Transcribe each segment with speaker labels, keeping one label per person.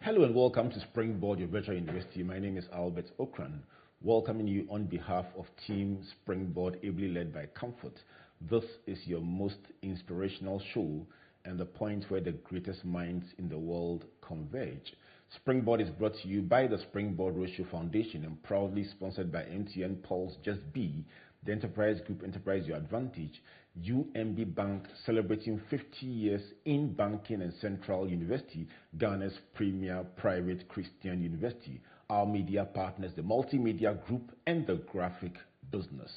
Speaker 1: Hello and welcome to Springboard, your virtual university. My name is Albert Ocran, welcoming you on behalf of Team Springboard, ably led by Comfort. This is your most inspirational show and the point where the greatest minds in the world converge. Springboard is brought to you by the Springboard Roadshow Foundation and proudly sponsored by MTN Pulse Just Be, the Enterprise Group Enterprise Your Advantage, UMB Bank celebrating 50 years in banking and Central University, Ghana's premier private Christian university, our media partners, the Multimedia Group and the Graphic Business.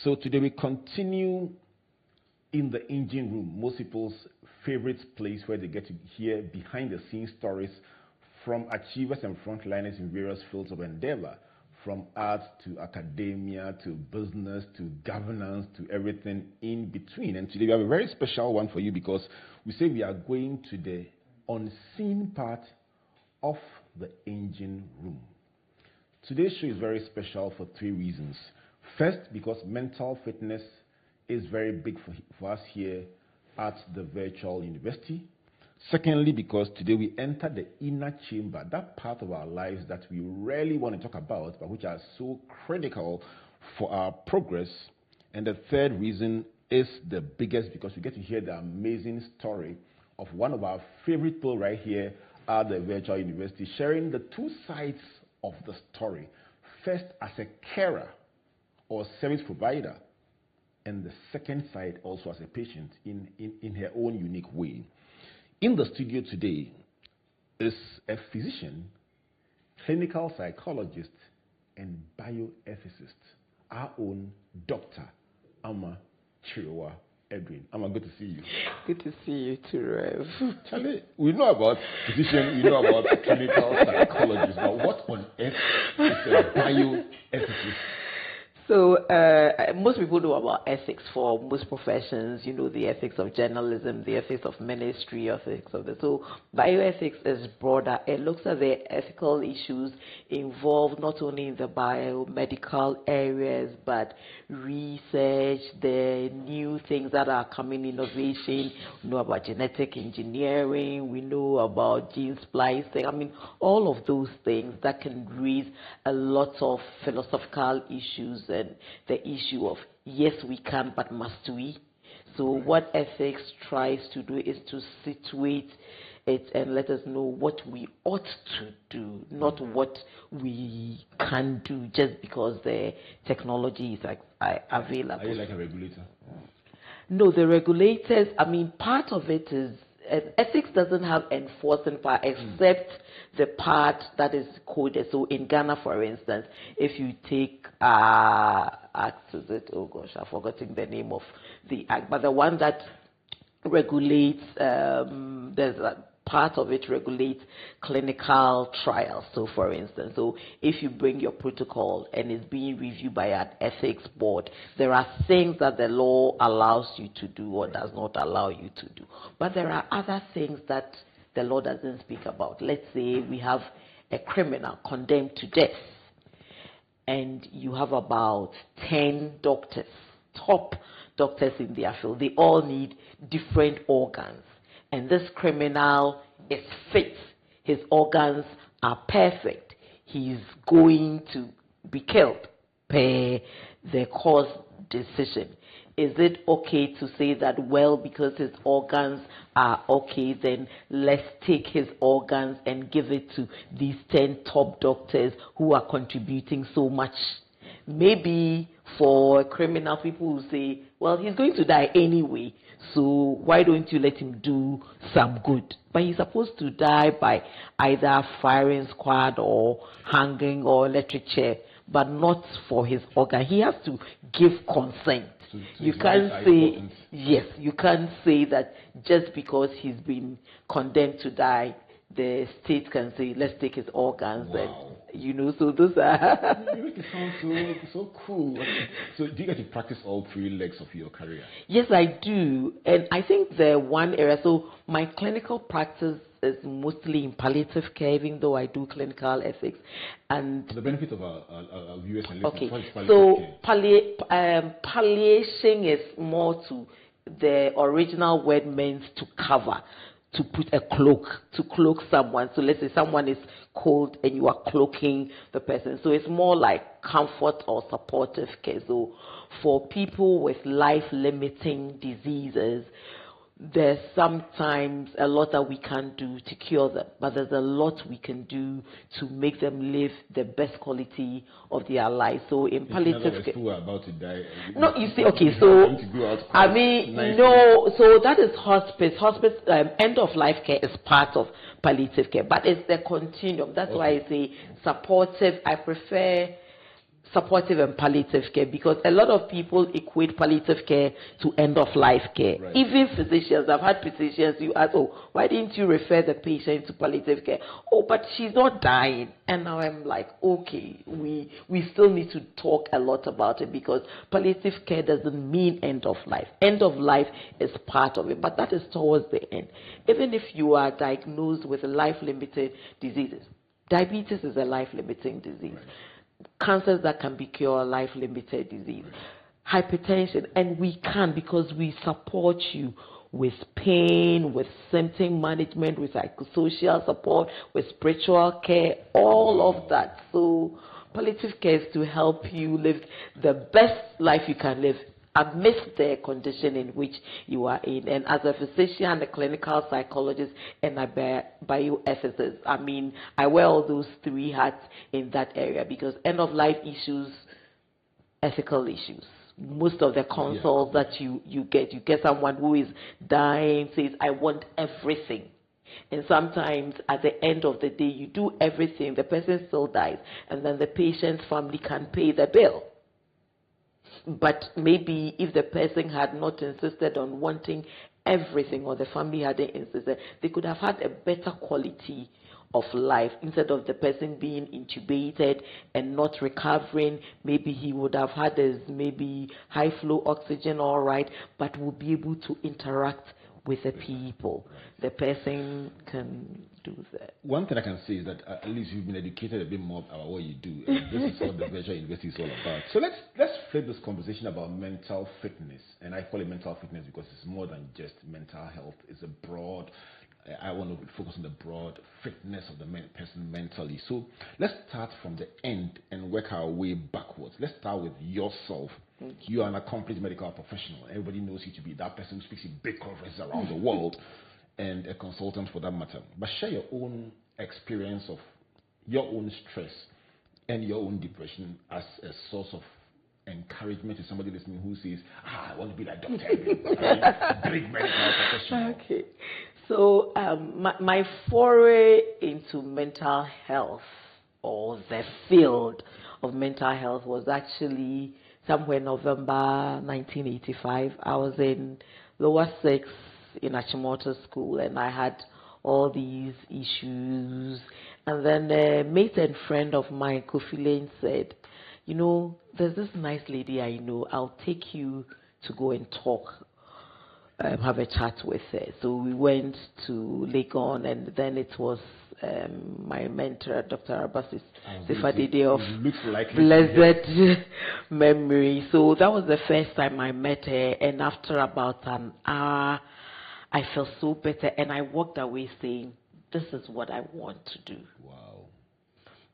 Speaker 1: So today we continue in the engine room, most people's favorite place where they get to hear behind the scenes stories from achievers and frontliners in various fields of endeavor, from art to academia to business to governance to everything in between. And today we have a very special one for you because we say we are going to the unseen part of the engine room. Today's show is very special for three reasons. First, because mental fitness is very big for us here at the virtual university. Secondly, because today we enter the inner chamber, that part of our lives that we rarely want to talk about, but which are so critical for our progress. And the third reason is the biggest, because we get to hear the amazing story of one of our favorite people right here at the virtual university, sharing the two sides of the story. First, as a carer or service provider, and the second side also as a patient in her own unique way. In the studio today is a physician, clinical psychologist, and bioethicist, our own Dr. Kyerewaa Edwin. Good to see you.
Speaker 2: Good to see you too, Rev.
Speaker 1: Charlie, we know about physician, we know about clinical psychologist. Now, what on earth is a bioethicist?
Speaker 2: So, most people know about ethics for most professions. You know, the ethics of journalism, the ethics of ministry, ethics of the... So, bioethics is broader. It looks at the ethical issues involved not only in the biomedical areas, but research, the new things that are coming, innovation. We know about genetic engineering. We know about gene splicing. I mean, all of those things that can raise a lot of philosophical issues and the issue of yes we can but must we. So what ethics tries to do is to situate it and let us know what we ought to do, not what we can do just because the technology is available.
Speaker 1: Are you like a regulator?
Speaker 2: No, the regulators, I mean, part of it is ethics doesn't have enforcing power except the part that is coded. So in Ghana, for instance, if you take act, is it? Oh gosh, I've forgotten the name of the act, but the one that regulates, there's a part of it regulates clinical trials. So for instance, so if you bring your protocol and it's being reviewed by an ethics board, there are things that the law allows you to do or does not allow you to do. But there are other things that the law doesn't speak about. Let's say we have a criminal condemned to death and you have about 10 doctors, top doctors in their field. They all need different organs. And this criminal is fit. His organs are perfect. He's going to be killed per the court decision. Is it okay to say that, well, because his organs are okay, then let's take his organs and give it to these 10 top doctors who are contributing so much? Maybe for criminal, people will say, well, he's going to die anyway, so why don't you let him do some good? But he's supposed to die by either firing squad or hanging or electric chair, but not for his organ. He has to give consent. So you can't say, yes, you can't say that just because he's been condemned to die, the state can say, let's take his organs.
Speaker 1: Wow.
Speaker 2: And, you know, so those are...
Speaker 1: You make it sound so cool. So do you get to practice all three legs of your career?
Speaker 2: Yes, I do. And I think the one area, so my clinical practice is mostly in palliative care, even though I do clinical ethics. And
Speaker 1: the benefit of our viewers and listeners,
Speaker 2: okay,
Speaker 1: what is
Speaker 2: so palliation is more to the original word meant to cover. to put a cloak, to cloak someone. So let's say someone is cold and you are cloaking the person. So it's more like comfort or supportive care. So for people with life-limiting diseases, there's sometimes a lot that we can't do to cure them, but there's a lot we can do to make them live the best quality of their life. So in palliative care,
Speaker 1: who are about to die.
Speaker 2: No, you see, okay, so I mean, no, so that is hospice. Hospice, end of life care is part of palliative care, but it's the continuum. That's why I say supportive. I prefer supportive and palliative care, because a lot of people equate palliative care to end of life care.
Speaker 1: Right.
Speaker 2: Even physicians, I've had physicians, you ask, oh, why didn't you refer the patient to palliative care? Oh, but she's not dying. And now I'm like, okay, we still need to talk a lot about it, because palliative care doesn't mean end of life. End of life is part of it, but that is towards the end. Even if you are diagnosed with life-limited diseases, diabetes is a life-limiting disease. Right. Cancers that can be cured, life-limited disease, hypertension, and we can, because we support you with pain, with symptom management, with psychosocial support, with spiritual care, all of that. So palliative care is to help you live the best life you can live amidst the condition in which you are in. And as a physician, a clinical psychologist, and a bioethicist, I mean, I wear all those three hats in that area, because end-of-life issues, ethical issues. Most of the consults that you get someone who is dying, says, I want everything. And sometimes at the end of the day, you do everything, the person still dies, and then the patient's family can pay the bill. But maybe if the person had not insisted on wanting everything, or the family hadn't insisted, they could have had a better quality of life. Instead of the person being intubated and not recovering, maybe he would have had his maybe high flow oxygen all right, but would be able to interact with the people. The person can do that.
Speaker 1: One thing I can say is that at least you've been educated a bit more about what you do. And this is what the Virtual University is all about. So let's flip this conversation about mental fitness. And I call it mental fitness because it's more than just mental health. It's a broad, I want to focus on the broad fitness of the person mentally. So let's start from the end and work our way backwards. Let's start with yourself. You are an accomplished medical professional. Everybody knows you to be that person who speaks in big conferences around the world, and a consultant for that matter. But share your own experience of your own stress and your own depression as a source of encouragement to somebody listening who says, I want to be like Dr. Edwin, big medical professional.
Speaker 2: Okay. So my foray into mental health, or the field of mental health, was actually somewhere in November 1985. I was in lower 6 in Achimota School, and I had all these issues. And then a mate and friend of mine, Kofi Lane, said, you know, there's this nice lady I know. I'll take you to go and talk, have a chat with her. So we went to Legon, and then it was my mentor, Dr. Abasis Sifadide of blessed memory. So that was the first time I met her, and after about an hour, I felt so better, and I walked away saying, this is what I want to do.
Speaker 1: Wow.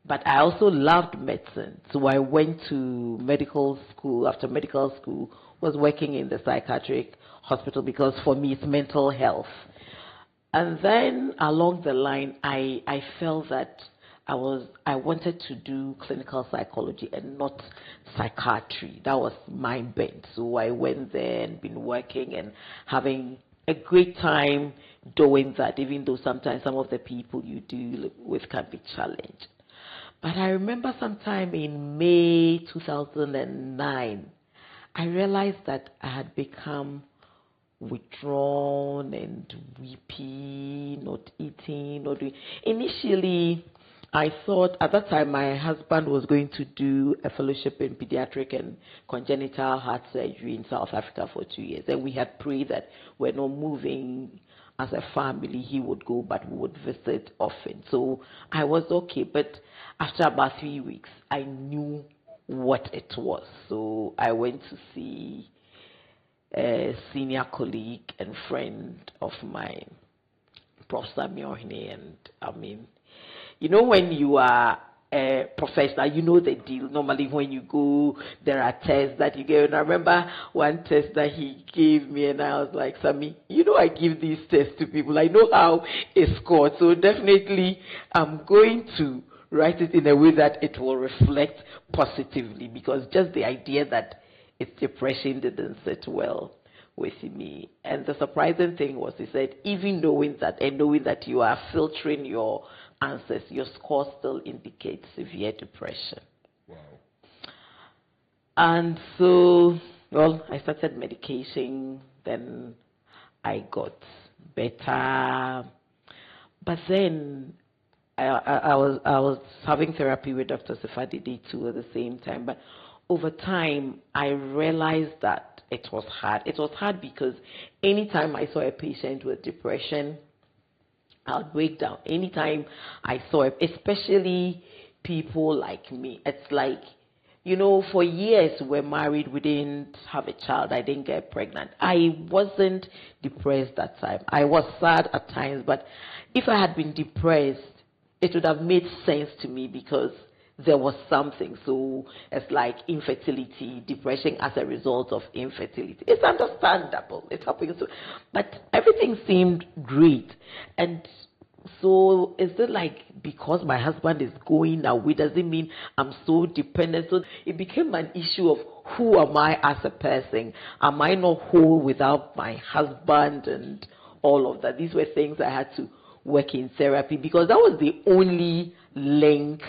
Speaker 2: But I also loved medicine, so I went to medical school. After medical school, was working in the psychiatric hospital, because for me it's mental health. And then along the line, I felt that I wanted to do clinical psychology and not psychiatry. That was my bent. So I went there and been working and having a great time doing that, even though sometimes some of the people you deal with can be challenged. But I remember sometime in May 2009, I realized that I had become withdrawn and weepy, not eating, not doing. Initially, I thought at that time my husband was going to do a fellowship in pediatric and congenital heart surgery in South Africa for 2 years, and we had prayed that we're not moving as a family. He would go, but we would visit often. So I was okay, but after about 3 weeks, I knew what it was. So I went to see a senior colleague and friend of mine, Prof. Samuel Hine, and I mean, you know, when you are a professional, you know the deal. Normally, when you go, there are tests that you give. And I remember one test that he gave me, and I was like, Sammy, you know, I give these tests to people. I know how it's scored, so definitely I'm going to write it in a way that it will reflect positively, because just the idea that it's depression didn't sit well with me. And the surprising thing was, he said, even knowing that and knowing that you are filtering your answers, your score still indicates severe depression.
Speaker 1: Wow.
Speaker 2: And so, well, I started medication, then I got better. But then I was having therapy with Dr. Sefadidi too at the same time. But over time, I realized that it was hard. It was hard because anytime I saw a patient with depression, I would break down. Anytime I saw it, especially people like me, it's like, you know, for years we're married, we didn't have a child, I didn't get pregnant. I wasn't depressed that time. I was sad at times, but if I had been depressed, it would have made sense to me because there was something. So it's like infertility, depression as a result of infertility. It's understandable. It's happening. So, but everything seemed great. And so is it like because my husband is going away, does it mean I'm so dependent? So it became an issue of who am I as a person? Am I not whole without my husband and all of that? These were things I had to work in therapy because that was the only link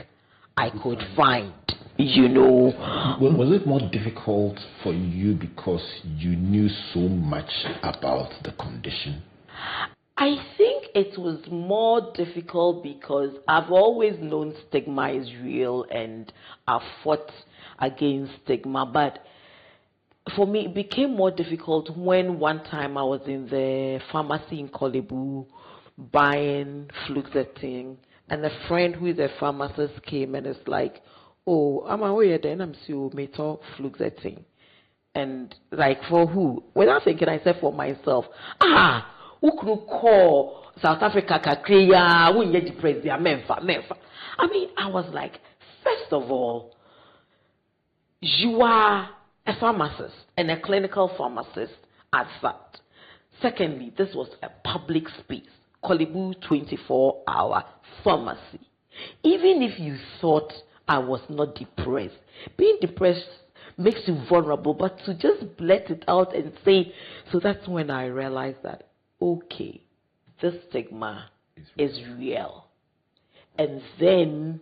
Speaker 2: I could find, you know.
Speaker 1: Well, was it more difficult for you because you knew so much about the condition?
Speaker 2: I think it was more difficult because I've always known stigma is real and I've fought against stigma. But for me, it became more difficult when one time I was in the pharmacy in Kolebu buying fluoxetine, and a friend who is a pharmacist came and it's like, oh, I'm aware then I'm so metal fluoxetine. And like, for who? Without thinking, I said for myself, who could call South Africa Kakriya, who get depressed, they are menfa. I mean, I was like, first of all, you are a pharmacist and a clinical pharmacist at that. Secondly, this was a public space, Kolebu 24-hour pharmacy. Even if you thought I was not depressed, being depressed makes you vulnerable, but to just blurt it out and say, so that's when I realized that, okay, this stigma is real. And then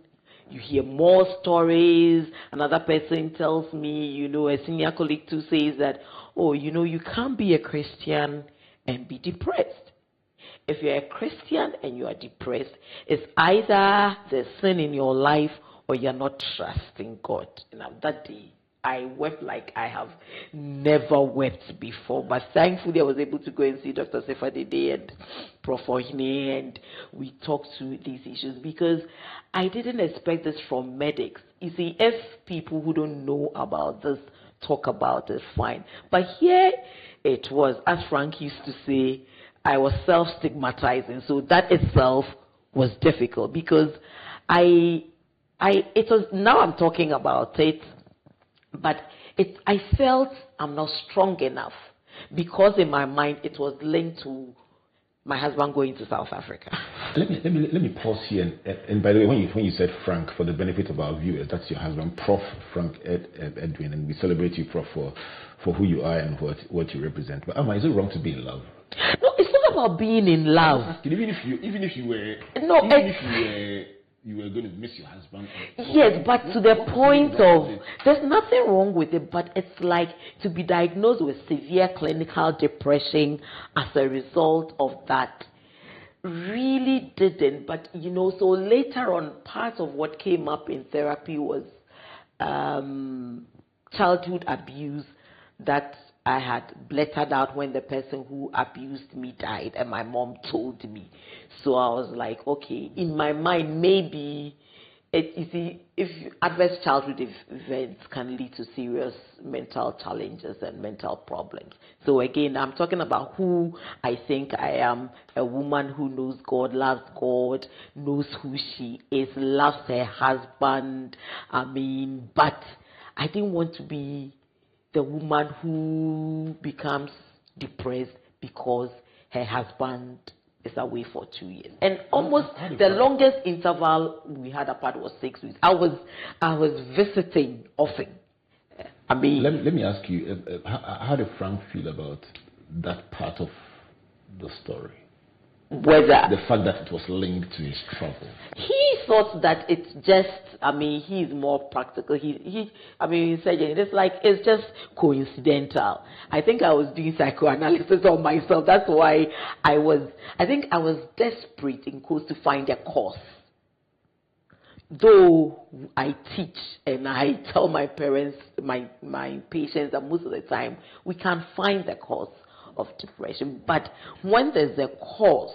Speaker 2: you hear more stories. Another person tells me, you know, a senior colleague too says that, oh, you know, you can't be a Christian and be depressed. If you're a Christian and you are depressed, it's either there's sin in your life or you're not trusting God. And that day, I wept like I have never wept before. But thankfully, I was able to go and see Dr. Sefadidi and Prof. Ohine, and we talked through these issues because I didn't expect this from medics. You see, if people who don't know about this talk about it, fine. But here it was, as Frank used to say, I was self-stigmatizing. So that itself was difficult because it was, now I'm talking about it, but I felt I'm not strong enough because in my mind it was linked to my husband going to South Africa.
Speaker 1: Let me pause here. And by the way, when you said Frank, for the benefit of our viewers, that's your husband, Prof. Frank Edwin, and we celebrate you, Prof, for who you are and what you represent. But Amma, is it wrong to be in love?
Speaker 2: No, it's not about being in love.
Speaker 1: Even if you were,
Speaker 2: no,
Speaker 1: you were going to miss your husband.
Speaker 2: Yes, but to the point of, there's nothing wrong with it, but it's like to be diagnosed with severe clinical depression as a result of that. Really didn't, but you know, so later on, part of what came up in therapy was childhood abuse that I had blurted out when the person who abused me died, and my mom told me. So I was like, okay, in my mind, maybe you see, if adverse childhood events can lead to serious mental challenges and mental problems. So again, I'm talking about who I think I am, a woman who knows God, knows who she is, loves her husband. But I didn't want to be the woman who becomes depressed because her husband is away for 2 years, and almost the longest interval we had apart was 6 weeks. I was visiting often.
Speaker 1: Let me ask you, how did Frank feel about that part of the story?
Speaker 2: Whether
Speaker 1: the fact that it was linked to his trouble.
Speaker 2: He thought that it's just, he's more practical. He said it's just coincidental. I think I was doing psychoanalysis on myself. That's why I was desperate in quotes to find a cause. Though I teach and I tell my parents, my patients that most of the time we can't find the cause of depression. But when there's a cause,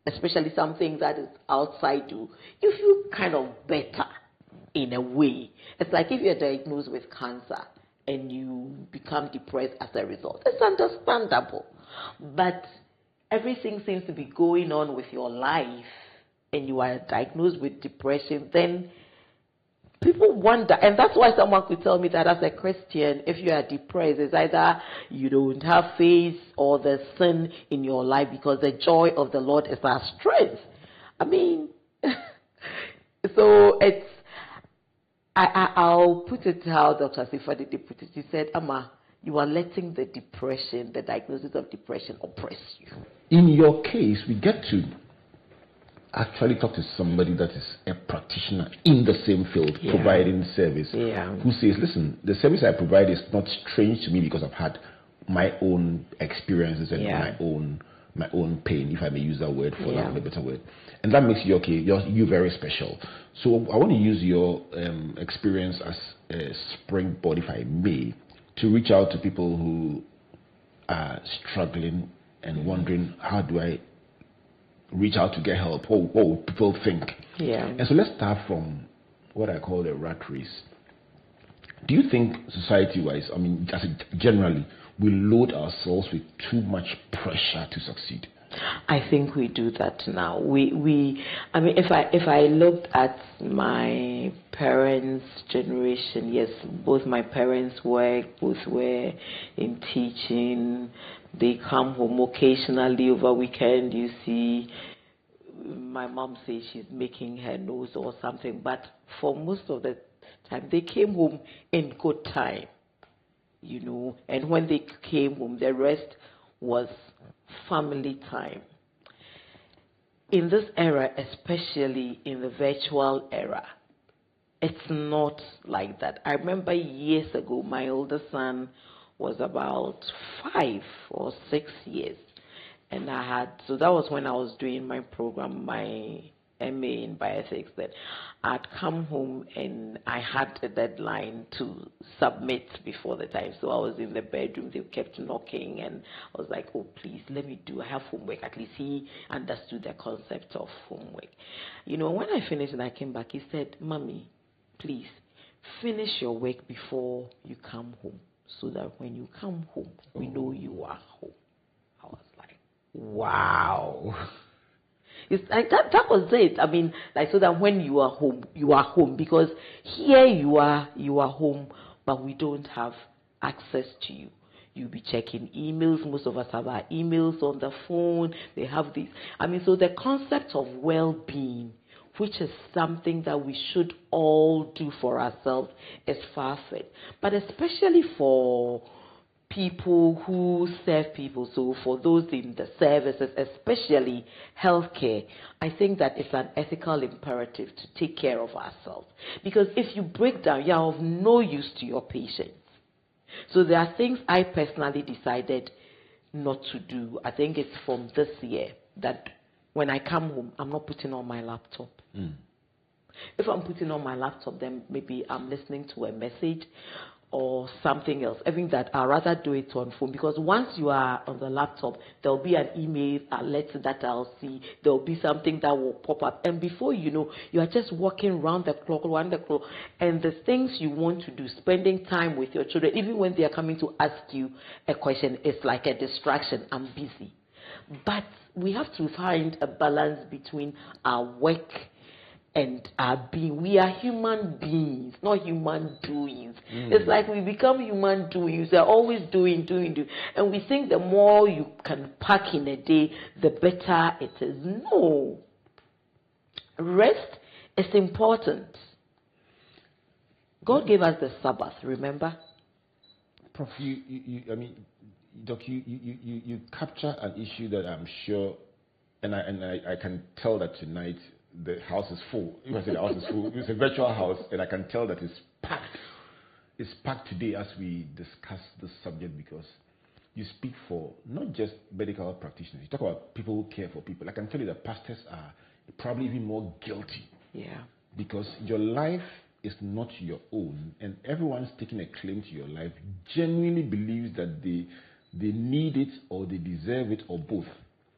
Speaker 2: especially something that is outside you feel kind of better in a way. It's like if you're diagnosed with cancer and you become depressed as a result. It's understandable. But everything seems to be going on with your life and you are diagnosed with depression, then people wonder, and that's why someone could tell me that as a Christian, if you are depressed, it's either you don't have faith or there's sin in your life, because the joy of the Lord is our strength. So it's, I'll put it how Dr. Sifadi put it. He said, Amma, you are letting the diagnosis of depression oppress you.
Speaker 1: In your case, we get to actually talk to somebody that is a practitioner in the same field, providing service, who says, listen, the service I provide is not strange to me because I've had my own experiences and my own pain, if I may use that word for lack of a better word. And that makes you okay, you're very special. So I want to use your experience as a springboard, if I may, to reach out to people who are struggling and wondering, how do I reach out to get help? What would people think? And so let's start from what I call the rat race. Do you think society-wise, generally, we load ourselves with too much pressure to succeed?
Speaker 2: I think we do that now. If I looked at my parents' generation, yes, both my parents worked, both were in teaching. They come home occasionally over weekend. You see, my mom says she's making her nose or something, but for most of the time, they came home in good time, and when they came home, the rest was family time. In this era, especially in the virtual era, it's not like that. I remember years ago, my older son was about 5 or 6 years, and so that was when I was doing my program, my MA in bioethics. That I'd come home and I had a deadline to submit before the time, so I was in the bedroom. They kept knocking, and I was like, "Oh, please, let me do. I have homework." At least he understood the concept of homework. When I finished and I came back, he said, "Mommy, please finish your work before you come home, so that when you come home, we know you are home." I was like, wow. It's like that was it. So that when you are home, because here you are home, but we don't have access to you. You'll be checking emails. Most of us have our emails on the phone. They have these. So the concept of well-being, which is something that we should all do for ourselves, is far-fetched. But especially for people who serve people, so for those in the services, especially healthcare, I think that it's an ethical imperative to take care of ourselves. Because if you break down, you're of no use to your patients. So there are things I personally decided not to do. I think it's from this year that when I come home, I'm not putting on my laptop. If I'm putting on my laptop, then maybe I'm listening to a message. or something else. I think that I'd rather do it on phone, because once you are on the laptop, there'll be an email alert that I'll see. There'll be something that will pop up, and before you know, you are just walking round the clock, and the things you want to do, spending time with your children, even when they are coming to ask you a question, it's like a distraction. I'm busy. But we have to find a balance between our work and our being. We are human beings, not human doings. It's like we become human doings. They're always doing. And we think the more you can pack in a day, the better it is. No. Rest is important. God gave us the Sabbath, remember?
Speaker 1: Prof, Doc, you capture an issue that I'm sure, and I can tell that tonight the house is full. If I say the house is full, it's a virtual house, and I can tell that it's packed. It's packed today as we discuss this subject, because you speak for not just medical practitioners. You talk about people who care for people. I can tell you that pastors are probably even more guilty.
Speaker 2: Yeah.
Speaker 1: Because your life is not your own, and everyone's taking a claim to your life genuinely believes that they need it, or they deserve it, or both.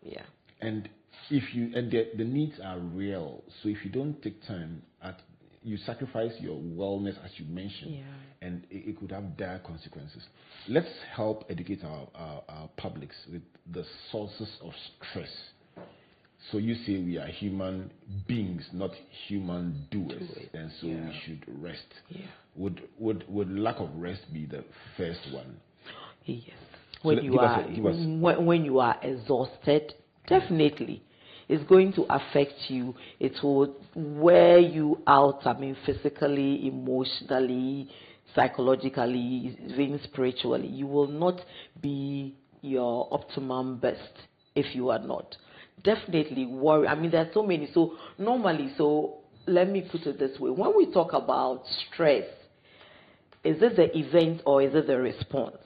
Speaker 2: Yeah.
Speaker 1: And the needs are real. So if you don't take time, you sacrifice your wellness, as you mentioned, and it could have dire consequences. Let's help educate our publics with the sources of stress. So you say we are human beings, not human doers, and so we should rest.
Speaker 2: Yeah.
Speaker 1: Would lack of rest be the first one?
Speaker 2: Yes.
Speaker 1: So
Speaker 2: when you are exhausted, definitely it's going to affect you. It will wear you out. Physically, emotionally, psychologically, even spiritually. You will not be your optimum best if you are not. Definitely worry. There are so many. So normally, let me put it this way. When we talk about stress, is it the event or is it the response?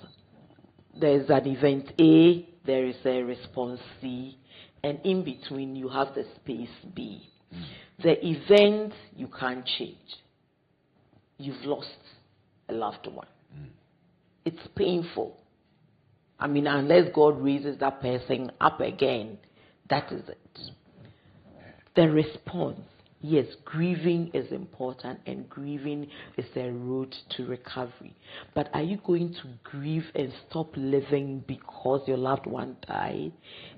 Speaker 2: There is an event A, there is a response C, and in between you have the space B. The event you can't change. You've lost a loved one. It's painful. Unless God raises that person up again, that is it. The response. Yes, grieving is important, and grieving is a road to recovery. But are you going to grieve and stop living because your loved one died?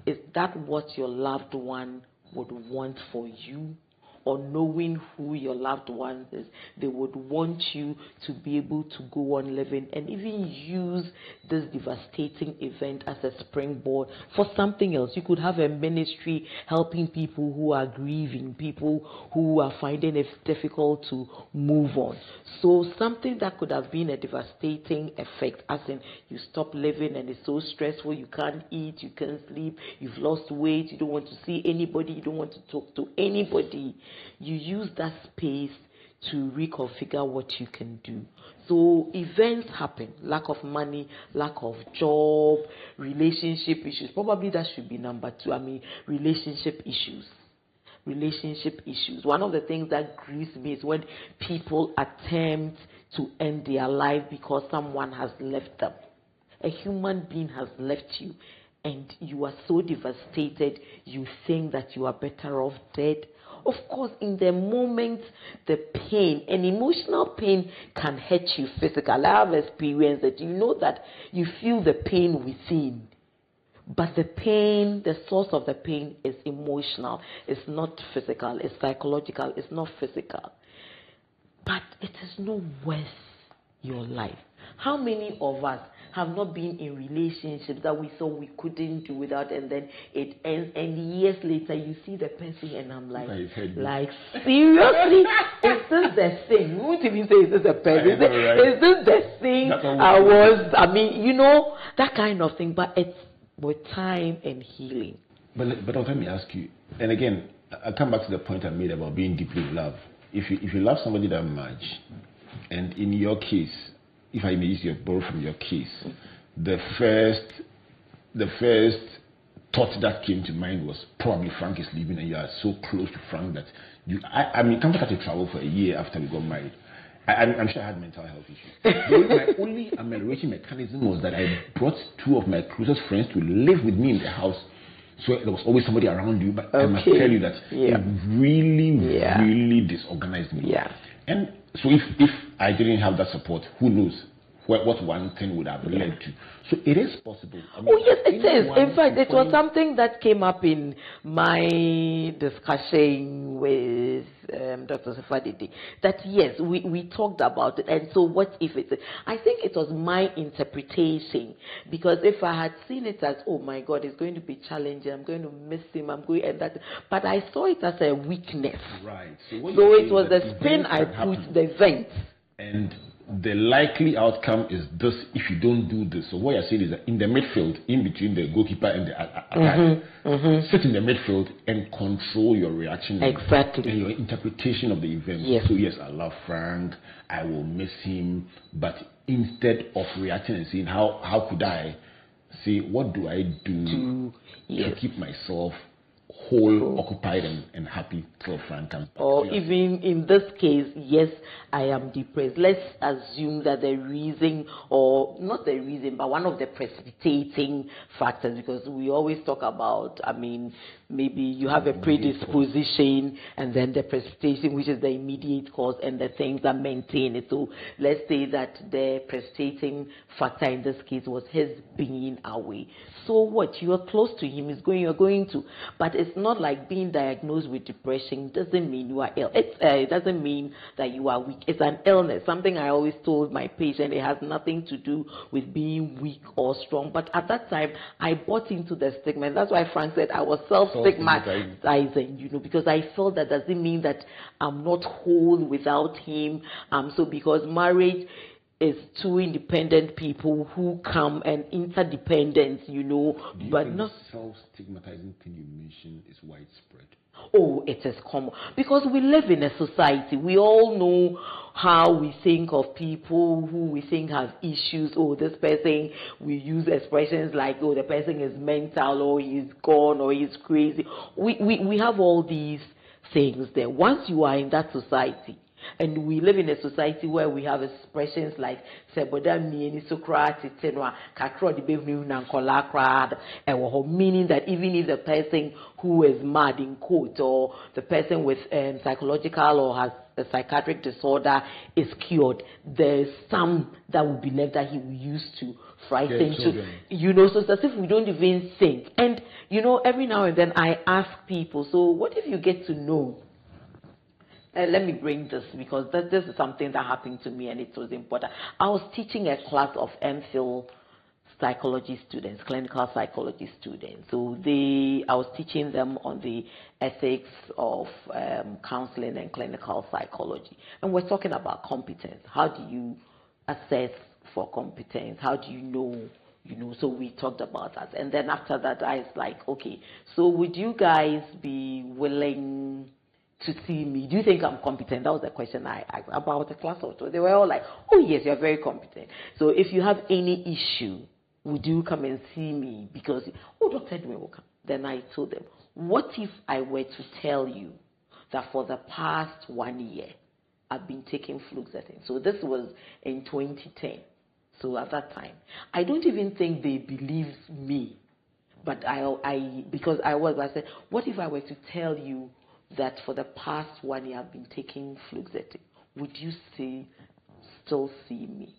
Speaker 2: Is that what your loved one would want for you? Or knowing who your loved one is, they would want you to be able to go on living and even use this devastating event as a springboard for something else. You could have a ministry helping people who are grieving, people who are finding it difficult to move on. So something that could have been a devastating effect, as in you stop living and it's so stressful, you can't eat, you can't sleep, you've lost weight, you don't want to see anybody, you don't want to talk to anybody. You use that space to reconfigure what you can do. So events happen, lack of money, lack of job, relationship issues. Probably that should be number 2. Relationship issues. Relationship issues. One of the things that grieves me is when people attempt to end their life because someone has left them. A human being has left you, and you are so devastated, you think that you are better off dead. Of course, in the moment, the pain, and emotional pain can hurt you physically. I have experienced it. You know that you feel the pain within. But the pain, the source of the pain is emotional. It's not physical. It's psychological. It's not physical. But it is not worth your life. How many of us have not been in relationships that we thought we couldn't do without, and then it ends, and years later you see the person and I'm like seriously? Is this the thing? We won't even say is this a person? Is this the thing I was, that kind of thing. But it's with time and healing.
Speaker 1: But let me ask you, and again, I'll come back to the point I made about being deeply in love. If you love somebody that much, and in your case, if I may use borrow from your case, the first thought that came to mind was probably Frank is leaving, and you are so close to Frank that Comfort had to travel for a year after we got married. I'm sure I had mental health issues. My only ameliorating mechanism was that I brought two of my closest friends to live with me in the house. So there was always somebody around you. But I must tell you that it really disorganized me.
Speaker 2: Yeah.
Speaker 1: And so if I didn't have that support, who knows what one thing would have led to. So it is possible. I mean,
Speaker 2: yes, it is. In fact, it was something that came up in my discussion with Dr. Sifadidi, that yes, we talked about it. And so what if it's... I think it was my interpretation, because if I had seen it as, oh my God, it's going to be challenging, I'm going to miss him, but I saw it as a weakness.
Speaker 1: Right.
Speaker 2: So it was the spin I put, the event.
Speaker 1: And the likely outcome is this if you don't do this. So what you're saying is that in the midfield, in between the goalkeeper and the attacker, sit in the midfield and control your reaction
Speaker 2: exactly
Speaker 1: and your interpretation of the event.
Speaker 2: Yes.
Speaker 1: So yes, I love Frank, I will miss him, but instead of reacting and saying how could I say what do I do to keep myself whole, occupied and happy till Frank comes back.
Speaker 2: Or even in this case, yes, I am depressed. Let's assume that the reason, or not the reason, but one of the precipitating factors, because we always talk about, I mean, maybe you have a predisposition and then the precipitation, which is the immediate cause, and the things that maintain it. So let's say that the precipitating factor in this case was his being away. So what? You are close to him, you're going to, but it's not like being diagnosed with depression doesn't mean you are ill. It doesn't mean that you are weak. It's an illness. Something I always told my patient, it has nothing to do with being weak or strong. But at that time, I bought into the stigma. And that's why Frank said I was self-stigmatizing, because I felt that doesn't mean that I'm not whole without him. So because marriage is two independent people who come and interdependent, but not
Speaker 1: self-stigmatizing thing you mentioned is widespread.
Speaker 2: Oh, it is common because we live in a society. We all know how we think of people who we think have issues. Oh, this person, we use expressions like, oh, the person is mental, or he's gone, or he's crazy. We have all these things there. Once you are in that society, and we live in a society where we have expressions like meaning that even if the person who is mad in quote, or the person with psychological or has a psychiatric disorder is cured, there's some that will be left that he will use to frighten so it's as if we don't even think. And every now and then I ask people, so what if you get to know? Let me bring this because this is something that happened to me and it was important. I was teaching a class of MPhil psychology students, clinical psychology students. So I was teaching them on the ethics of counseling and clinical psychology. And we're talking about competence. How do you assess for competence? How do you know? So we talked about that. And then after that, I was like, okay, so would you guys be willing to see me? Do you think I'm competent? That was the question I asked about the class also. They were all like, oh yes, you're very competent. So if you have any issue, would you come and see me? Because, Dr. Edwin will come. Then I told them, what if I were to tell you that for the past 1 year, I've been taking fluoxetine? So this was in 2010. So at that time, I don't even think they believed me. But I said, what if I were to tell you that for the past 1 year I've been taking fluoxetine? Would you still see me?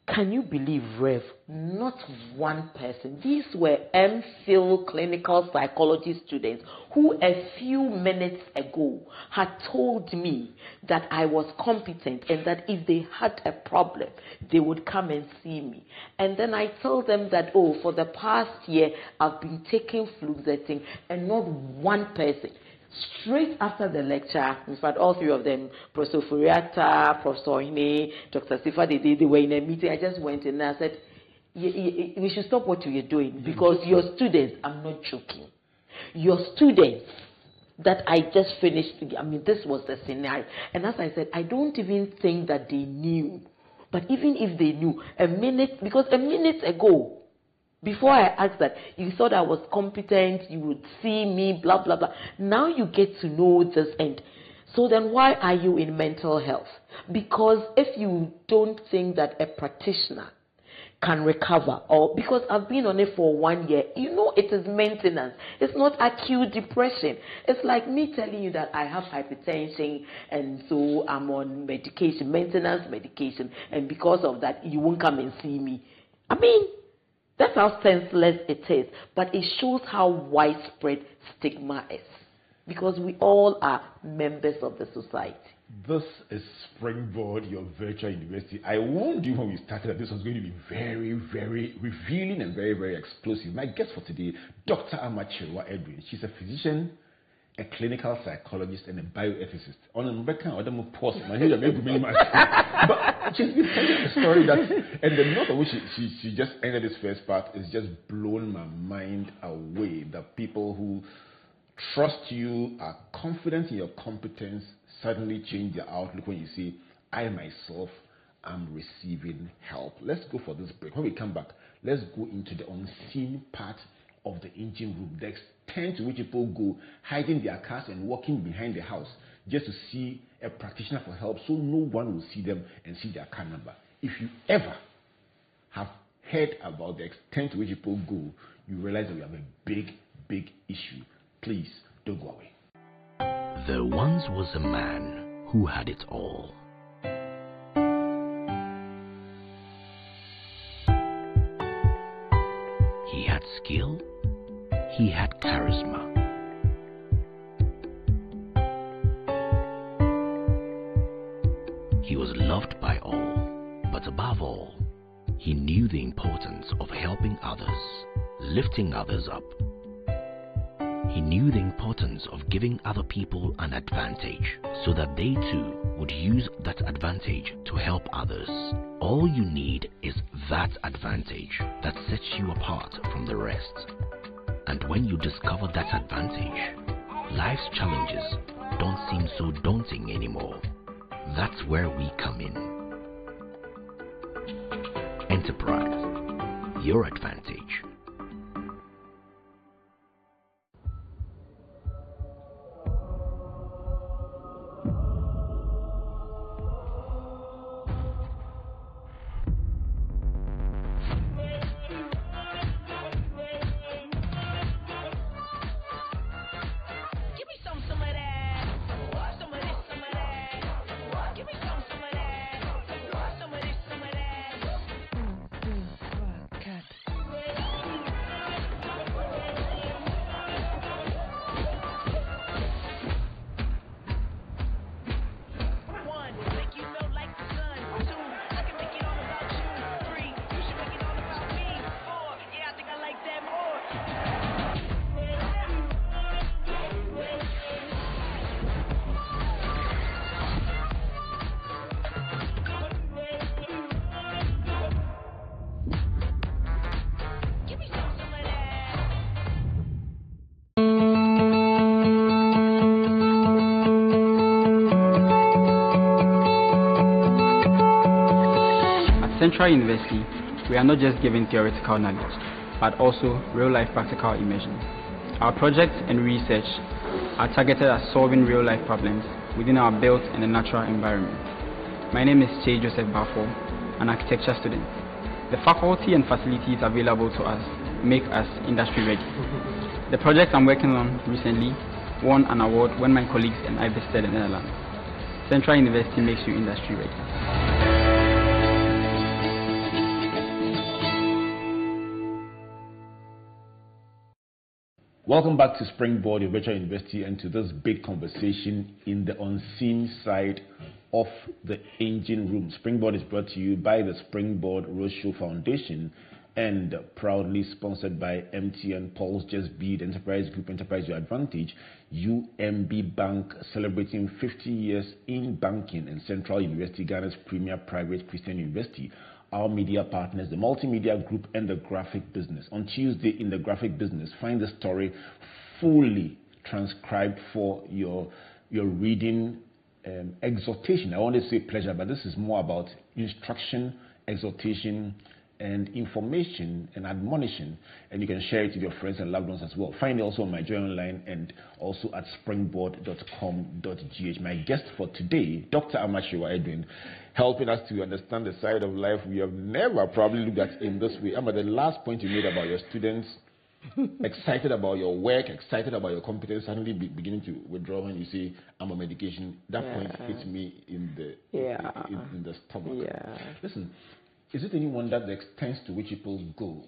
Speaker 2: Can you believe, Rev? Not one person. These were MPhil clinical psychology students who a few minutes ago had told me that I was competent and that if they had a problem, they would come and see me. And then I told them that, for the past year, I've been taking fluoxetine, and not one person. Straight after the lecture, in fact, all three of them, Professor Furiata, Professor Ohine, Dr. Sifa, they were in a meeting. I just went in and I said, we should stop what you're doing because your students, I'm not joking, your students that I just finished, this was the scenario. And as I said, I don't even think that they knew. But even if they knew, because a minute ago, before I asked that, you thought I was competent, you would see me, blah, blah, blah. Now you get to know this. And So then why are you in mental health? Because if you don't think that a practitioner can recover, or because I've been on it for 1 year, it is maintenance. It's not acute depression. It's like me telling you that I have hypertension and so I'm on medication, maintenance medication, and because of that you won't come and see me. I mean, that's how senseless it is, but it shows how widespread stigma is, because we all are members of the society.
Speaker 1: This is Springboard, your virtual university. I warned you when we started that this was going to be very, very revealing and very, very explosive. My guest for today, Dr. Kyerewaa Edwin. She's a physician, a clinical psychologist, and a bioethicist. On Rebecca, I don't pause. But she's been telling a story that, and the note of which she just ended this first part is just blown my mind away. That people who trust you, are confident in your competence, suddenly change their outlook when you say, I myself am receiving help. Let's go for this break. When we come back, let's go into the unseen part of the engine room, the extent to which people go hiding their cars and walking behind the house just to see a practitioner for help, so no one will see them and see their car number. If you ever have heard about the extent to which people go, you realize that we have a big, big issue. Please don't go away.
Speaker 3: There once was a man who had it all. He had skill, he had charisma. He was loved by all, but above all, he knew the importance of helping others, lifting others up. He knew the importance of giving other people an advantage so that they too would use that advantage to help others. All you need is that advantage that sets you apart from the rest. And when you discover that advantage, life's challenges don't seem so daunting anymore. That's where we come in. Enterprise, your advantage.
Speaker 4: Central University, we are not just giving theoretical knowledge, but also real-life practical immersion. Our projects and research are targeted at solving real-life problems within our built and a natural environment. My name is Che Joseph Bafo, an architecture student. The faculty and facilities available to us make us industry ready. The project I'm working on recently won an award when my colleagues and I visited the Netherlands. Central University makes you industry ready.
Speaker 1: Welcome back to Springboard, your virtual university, and to this big conversation in the unseen side of the engine room. Springboard is brought to you by the Springboard Roadshow Foundation and proudly sponsored by MTN, Pulse, Just Beat, Enterprise Group, Enterprise Your Advantage, UMB Bank, celebrating 50 years in banking, and Central University, Ghana's premier private Christian university. Our media partners, the multimedia group and the graphic business. On Tuesday in the graphic business, find the story fully transcribed for your reading exhortation. I want to say pleasure, but this is more about instruction, exhortation, and information and admonition, and you can share it with your friends and loved ones as well. Find it also on my Joy Online and also at springboard.com.gh. My guest for today, Dr. Kyerewaa Edwin, helping us to understand the side of life we have never probably looked at in this way. Amma, the last point you made about your students, excited about your work, excited about your competence, suddenly beginning to withdraw when you say I'm on medication. That point hits me in the in the stomach.
Speaker 2: Yeah.
Speaker 1: Listen, is it any wonder the extent to which people go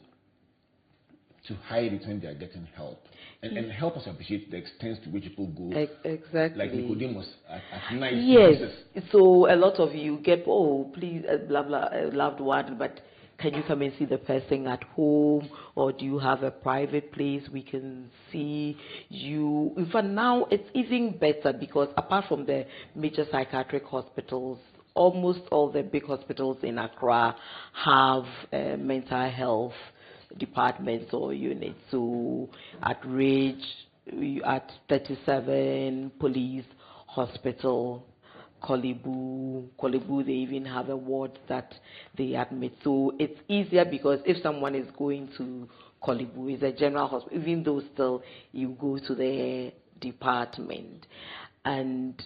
Speaker 1: to hide it when they are getting help? And help us appreciate the extent to which people go.
Speaker 2: Exactly.
Speaker 1: Like Nicodemus at night.
Speaker 2: Yes. So a lot of you get, oh, please, blah, blah, loved one, but can you come and see the person at home, or do you have a private place we can see you? In fact, now it's even better because apart from the major psychiatric hospitals, almost all the big hospitals in Accra have mental health departments or units. So at Ridge, at 37 Police Hospital, Kolebu, they even have a ward that they admit. So it's easier because if someone is going to Kolebu, it's a general hospital, even though still you go to the department. And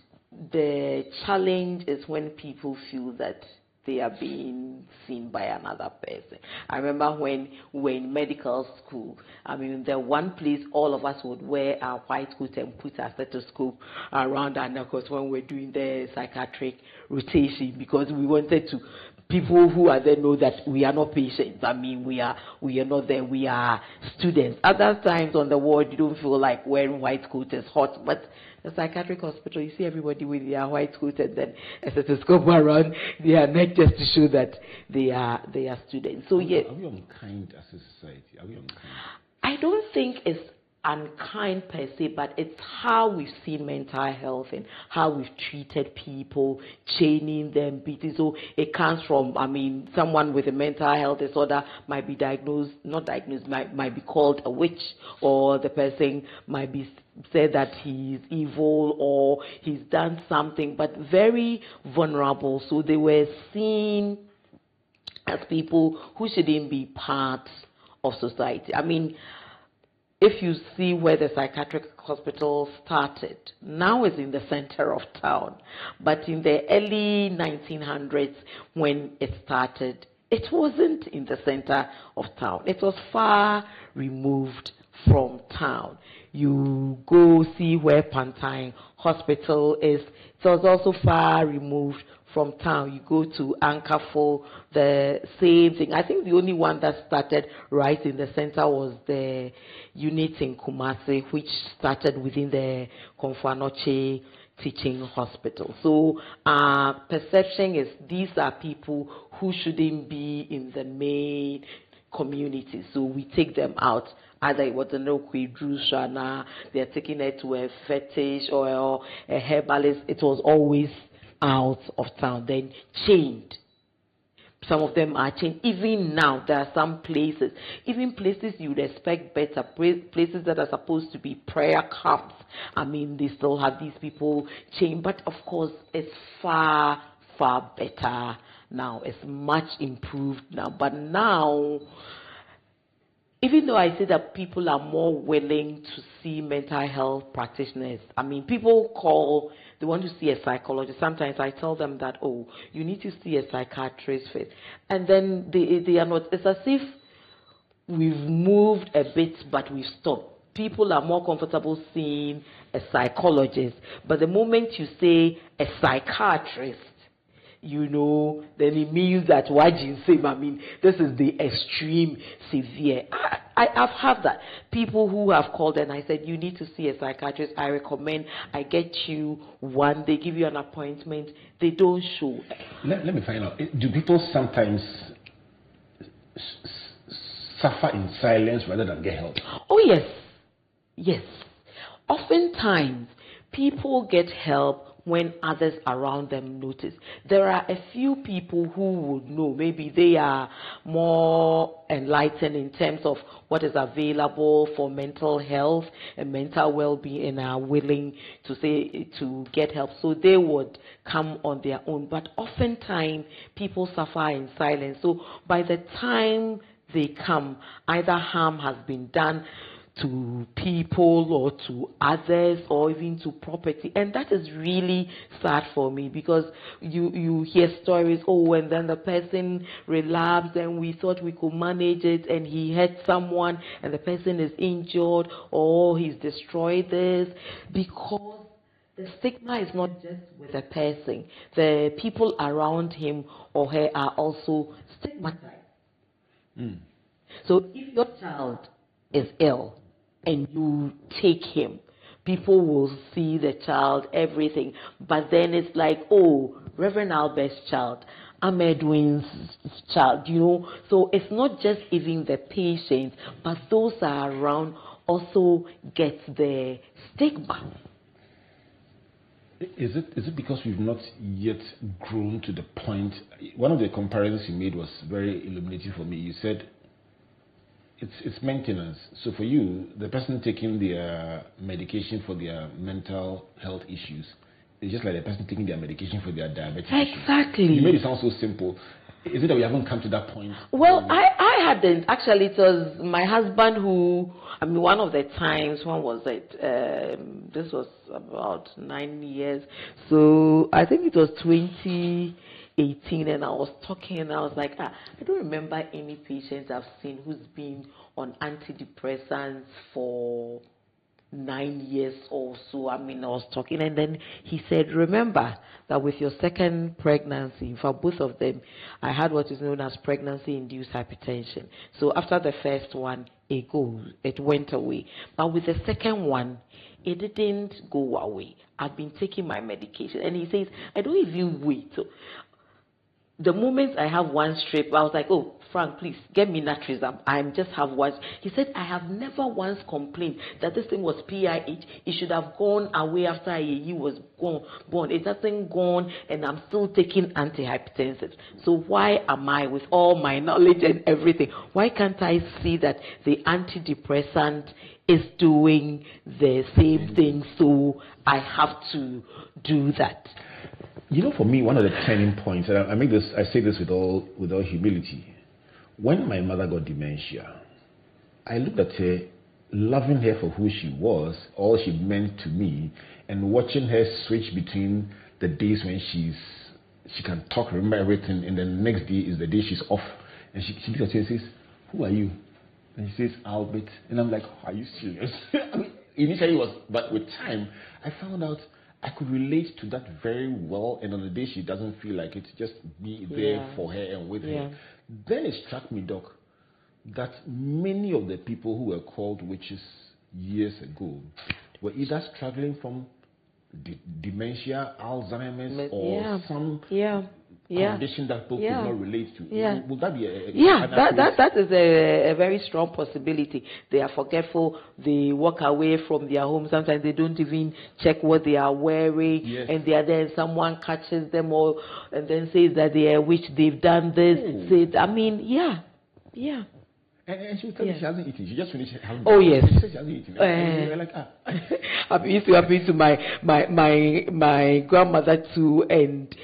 Speaker 2: the challenge is when people feel that they are being seen by another person. I remember when we were in medical school, I mean, the one place all of us would wear our white coat and put our stethoscope around our neckles when we were doing the psychiatric rotation, because we wanted to, people who are there know that we are not patients. I mean, we are not there, we are students. Other times on the ward, you don't feel like wearing white coat is hot, but the psychiatric hospital, you see everybody with their white coat and then a stethoscope around their neck just to show that they are students. So yes.
Speaker 1: Are we unkind as a society? Are we unkind?
Speaker 2: I don't think it's unkind per se, but it's how we've seen mental health and how we've treated people, chaining them, beating. So it comes from, I mean, someone with a mental health disorder might be might be called a witch, or the person might be said that he's evil or he's done something, but very vulnerable. So they were seen as people who shouldn't be part of society. I mean, if you see where the psychiatric hospital started, now it's in the center of town. But in the early 1900s, when it started, it wasn't in the center of town. It was far removed from town. You go see where Pantine Hospital is. It was also far removed from town. You go to Ankafo, the same thing. I think the only one that started right in the center was the unit in Kumasi, which started within the Konfanoche Teaching Hospital. So our perception is these are people who shouldn't be in the main community. So we take them out. Either it was a Drusana, they're taking it to a fetish or a herbalist. It was always out of town, then chained. Some of them are chained. Even now, there are some places, even places you'd expect better, places that are supposed to be prayer camps. I mean, they still have these people chained, but of course, it's far, far better now. It's much improved now. But now, even though I say that people are more willing to see mental health practitioners, I mean, people they want to see a psychologist. Sometimes I tell them that, oh, you need to see a psychiatrist first. And then they are not. It's as if we've moved a bit, but we've stopped. People are more comfortable seeing a psychologist. But the moment you say a psychiatrist, then it means that I mean, this is the extreme severe. I've had that. People who have called and I said, you need to see a psychiatrist. I recommend I get you one. They give you an appointment. They don't show.
Speaker 1: Let me find out. Do people sometimes suffer in silence rather than get help?
Speaker 2: Oh, yes. Yes. Oftentimes, people get help when others around them notice. There are a few people who would know. Maybe they are more enlightened in terms of what is available for mental health and mental well-being, and are willing to get help. So they would come on their own. But oftentimes people suffer in silence. So by the time they come, either harm has been done to people or to others or even to property, and that is really sad for me, because you hear stories, oh, and then the person relapsed and we thought we could manage it and he hurt someone and the person is injured, or he's destroyed this, because the stigma is not just with the person, the people around him or her are also stigmatized. So if your child is ill and you take him, people will see the child, everything. But then it's like, oh, Reverend Albert's child, I'm Edwin's child, you know. So it's not just even the patient, but those that are around also get the stigma.
Speaker 1: Is it because we've not yet grown to the point? One of the comparisons you made was very illuminating for me. You said it's maintenance. So for you, the person taking their medication for their mental health issues is just like the person taking their medication for their diabetes
Speaker 2: Exactly.
Speaker 1: issues. You made it sound so simple. Is it that we haven't come to that point?
Speaker 2: Well, I hadn't. Actually, it was my husband who, I mean, one of the times, when was it? This was about 9 years. So I think it was 2018, and I was talking, and I was like, I don't remember any patient I've seen who's been on antidepressants for 9 years or so. I mean, I was talking, and then he said, remember that with your second pregnancy, for both of them, I had what is known as pregnancy-induced hypertension. So after the first one, it went away. But with the second one, it didn't go away. I've been taking my medication. And he says, I don't even wait. So the moment I have one strip, I was like, oh, Frank, please get me Natrizam. I just have one. He said, I have never once complained that this thing was PIH. It should have gone away after he was born. It hasn't gone, and I'm still taking antihypertensives. So why am I, with all my knowledge and everything, why can't I see that the antidepressant is doing the same thing, so I have to do that?
Speaker 1: You know, for me, one of the turning points, and I say this with all humility. When my mother got dementia, I looked at her, loving her for who she was, all she meant to me, and watching her switch between the days when she can talk, remember everything, and the next day is the day she's off. And she looks at her and says, who are you? And she says, Albert. And I'm like, are you serious? I mean, initially it was, but with time, I found out I could relate to that very well, and on the day she doesn't feel like it, just be there for her and with her. Then it struck me, Doc, that many of the people who were called witches years ago were either struggling from dementia, Alzheimer's, or some condition that people could not relate to. Would that be
Speaker 2: that is a very strong possibility. They are forgetful. They walk away from their home. Sometimes they don't even check what they are wearing, and they are there, and someone catches them all and then says that they are witch, they've done this. I mean,
Speaker 1: And she will tell me she hasn't eaten. She just finished having
Speaker 2: yes.
Speaker 1: She said she hasn't eaten. And you're like,
Speaker 2: I've used to happen to my grandmother too, and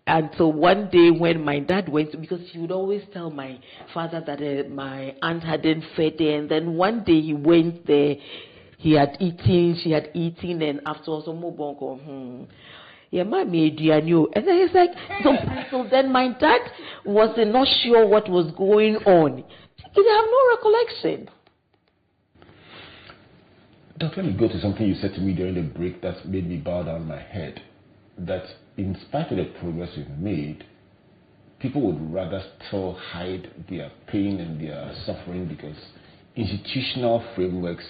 Speaker 2: until one day when my dad went, because she would always tell my father that my aunt hadn't fed her, and then one day he went there, she had eaten, and afterwards, yeah, mommy, and then he's like, so then my dad was not sure what was going on. He have no recollection.
Speaker 1: Doc, let me go to something you said to me during the break that made me bow down my head. That in spite of the progress we've made, people would rather still hide their pain and their suffering because institutional frameworks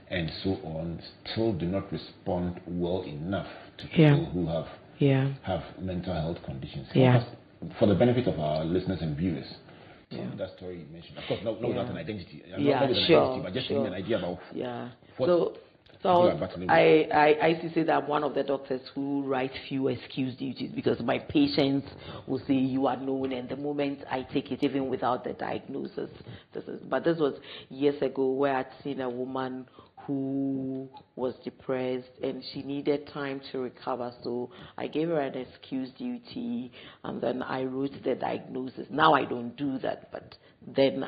Speaker 1: and so on still do not respond well enough to people who have mental health conditions. For the benefit of our listeners and viewers, that story you mentioned. Of course, not without an identity. Not with an identity, but just giving an idea about what
Speaker 2: So
Speaker 1: people are battling with?
Speaker 2: I used to say that I'm one of the doctors who write few excuse duties, because my patients will say you are known, and the moment I take it, even without the diagnosis, but this was years ago, where I'd seen a woman who was depressed and she needed time to recover. So I gave her an excuse duty, and then I wrote the diagnosis. Now I don't do that, but then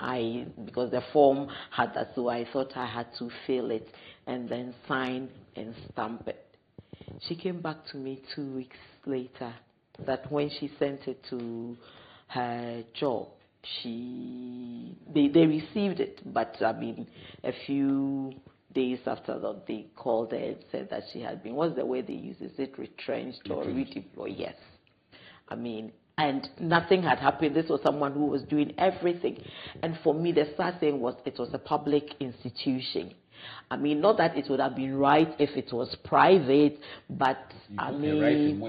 Speaker 2: because the form had that, so I thought I had to fill it and then sign and stamp it. She came back to me 2 weeks later that when she sent it to her job, they received it, but I mean, a few days after that, they called her and said that she had been, what's the way they use it? Is it retrenched or redeployed? Yes. I mean, and nothing had happened. This was someone who was doing everything. And for me, the sad thing was it was a public institution. I mean, not that it would have been right if it was private, but I mean,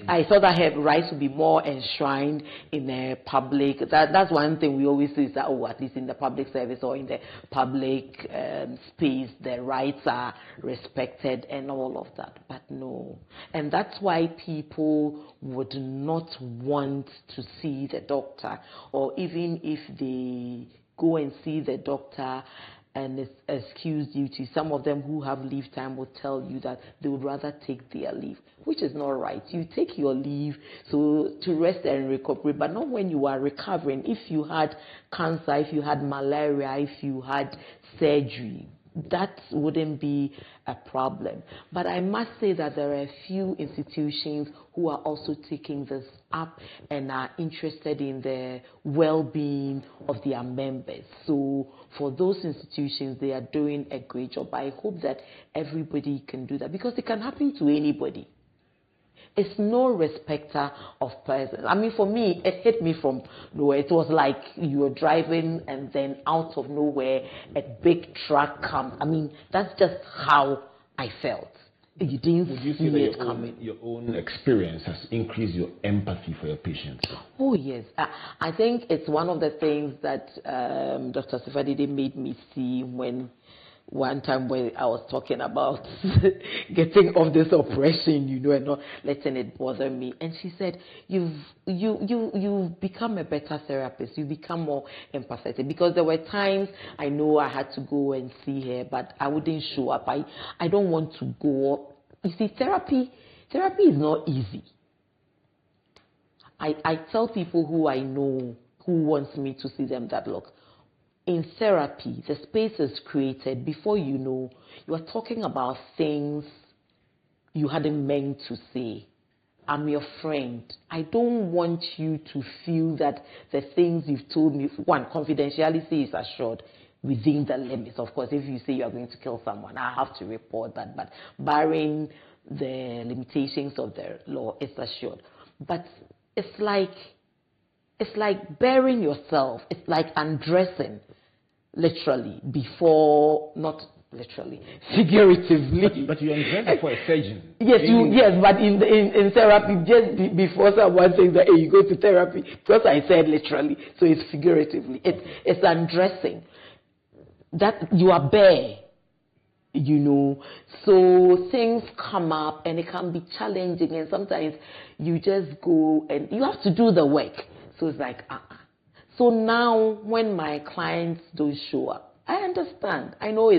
Speaker 2: I thought that her rights would be more enshrined in a public. That's one thing we always say, is that, oh, at least in the public service or in the public space, the rights are respected and all of that. But no. And that's why people would not want to see the doctor, or even if they go and see the doctor and excuse duty, some of them who have leave time will tell you that they would rather take their leave, which is not right. You take your leave so to rest and recover, but not when you are recovering. If you had cancer, if you had malaria, if you had surgery, that wouldn't be a problem. But I must say that there are a few institutions who are also taking this up and are interested in the well-being of their members. So for those institutions, they are doing a great job. I hope that everybody can do that, because it can happen to anybody. It's no respecter of persons. I mean, for me, it hit me from nowhere. It was like you were driving and then out of nowhere, a big truck comes. I mean, that's just how I felt. You didn't see it coming.
Speaker 1: Your own experience has increased your empathy for your patients?
Speaker 2: Oh, yes. I think it's one of the things that Dr. Sifadide made me see when one time when I was talking about getting off this oppression, you know, and not letting it bother me. And she said, you've become a better therapist. You become more empathetic. Because there were times I know I had to go and see her, but I wouldn't show up. I don't want to go. You see, therapy is not easy. I tell people who I know who wants me to see them that, look, in therapy, the space is created before you know, you are talking about things you hadn't meant to say. I'm your friend. I don't want you to feel that the things you've told me, one, confidentiality is assured within the limits. Of course, if you say you're going to kill someone, I have to report that, but barring the limitations of the law, it's assured. But it's like burying yourself. It's like undressing, literally, before, not literally, figuratively.
Speaker 1: But you undress before a surgeon.
Speaker 2: Yes, yes, but in therapy, just before someone says that, hey, you go to therapy, because I said literally, so it's figuratively. It's undressing. That you are bare, you know, so things come up and it can be challenging, and sometimes you just go and you have to do the work. So it's like, So now when my clients don't show up, I understand. I know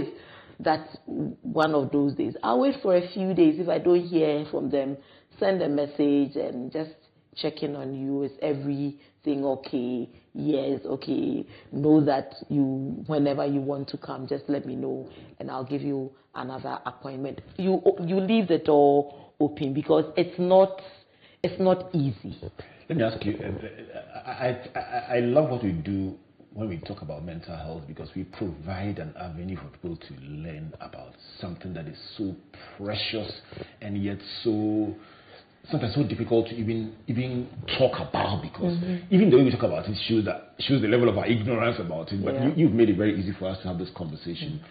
Speaker 2: that's one of those days. I'll wait for a few days. If I don't hear from them, send a message and just check in on you. Is everything okay? Yes, okay. Know that whenever you want to come, just let me know and I'll give you another appointment. You leave the door open, because it's not easy.
Speaker 1: Let me ask you, I love what we do when we talk about mental health, because we provide an avenue for people to learn about something that is so precious and yet sometimes so difficult to even talk about, because even though we talk about it shows the level of our ignorance about it, but you've made it very easy for us to have this conversation.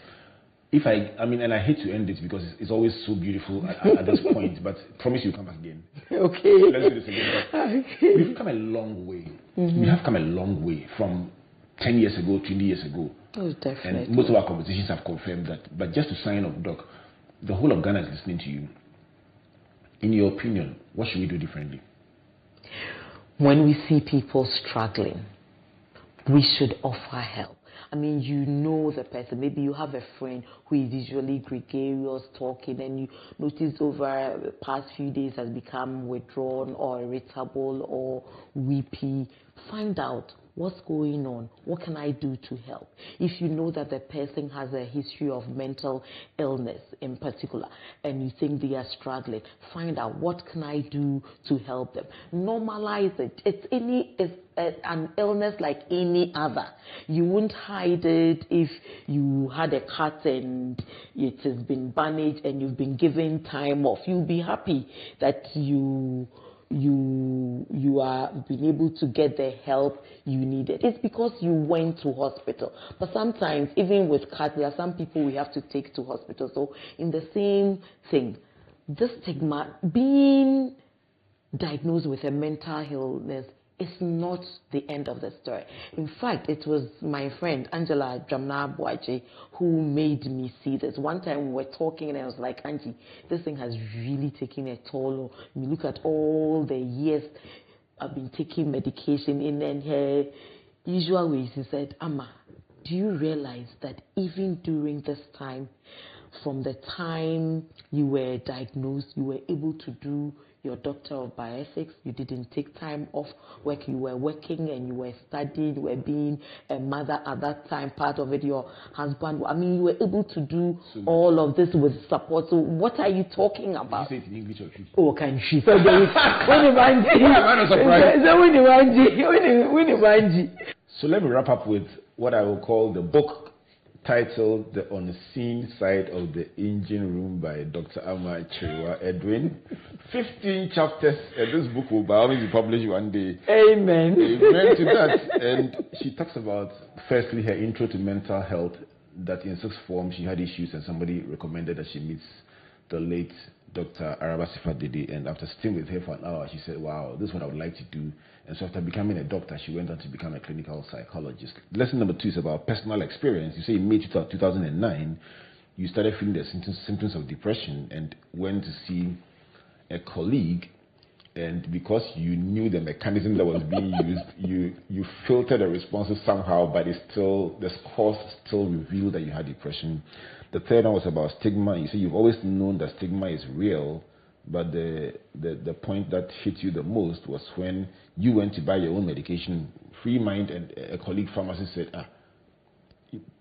Speaker 1: If and I hate to end it because it's always so beautiful at this point, but promise you'll come back again.
Speaker 2: Okay.
Speaker 1: Let's do this again. Okay. We've come a long way. We have come a long way from 10 years ago, 20 years ago.
Speaker 2: Oh, definitely.
Speaker 1: And most of our conversations have confirmed that. But just to sign off, Doc, the whole of Ghana is listening to you. In your opinion, what should we do differently?
Speaker 2: When we see people struggling, we should offer help. I mean, you know the person. Maybe you have a friend who is usually gregarious, talking, and you notice over the past few days has become withdrawn or irritable or weepy. Find out what's going on. What can I do to help? If you know that the person has a history of mental illness in particular, and you think they are struggling, find out what can I do to help them. Normalize it. It's an illness like any other. You won't hide it. If you had a cut and it has been bandaged and you've been given time off, you'll be happy that you are being able to get the help you needed. It's because you went to hospital. But sometimes, even with cuts, there are some people we have to take to hospital. So in the same thing, this stigma, being diagnosed with a mental illness, is not the end of the story. In fact, it was my friend Angela Jamna Boache who made me see this. One time we were talking and I was like, Auntie, this thing has really taken a toll. You look at all the years I've been taking medication in, and her usual ways, she said, Amma, do you realize that even during this time, from the time you were diagnosed, you were able to do your Doctor of Bioethics, you didn't take time off work, you were working and you were studying, you were being a mother at that time, part of it, your husband, I mean, you were able to do all of this with support. So what are you talking about?
Speaker 1: Did you say it in English or Twi?
Speaker 2: Oh, can she? So there is,
Speaker 1: So let me wrap up with what I will call the book titled The Unseen Side of the Engine Room by Dr. Kyerewaa Edwin. 15 chapters, and this book will by all means be published one day.
Speaker 2: Amen.
Speaker 1: Amen to that. And she talks about, firstly, her intro to mental health, that in sixth form she had issues and somebody recommended that she meets the late Dr. Arabasifa Dede, and after sitting with her for an hour, she said, wow, this is what I would like to do. And so after becoming a doctor, she went on to become a clinical psychologist. Lesson number 2 is about personal experience. You say in May 2009, you started feeling the symptoms of depression and went to see a colleague, and because you knew the mechanism that was being used, you filtered the responses somehow, but the scores still revealed that you had depression. The third one was about stigma. You say you've always known that stigma is real, but the point that hit you the most was when you went to buy your own medication, free mind, and a colleague pharmacist said,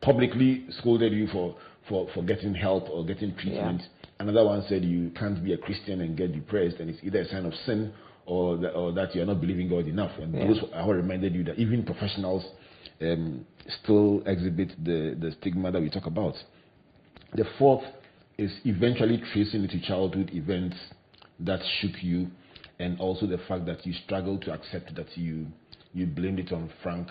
Speaker 1: publicly scolded you for getting help or getting treatment. Yeah. Another one said you can't be a Christian and get depressed, and it's either a sign of sin or that you're not believing God enough. And those are what reminded you that even professionals still exhibit the stigma that we talk about. The fourth is eventually tracing it to childhood events that shook you, and also the fact that you struggled to accept that you blamed it on Frank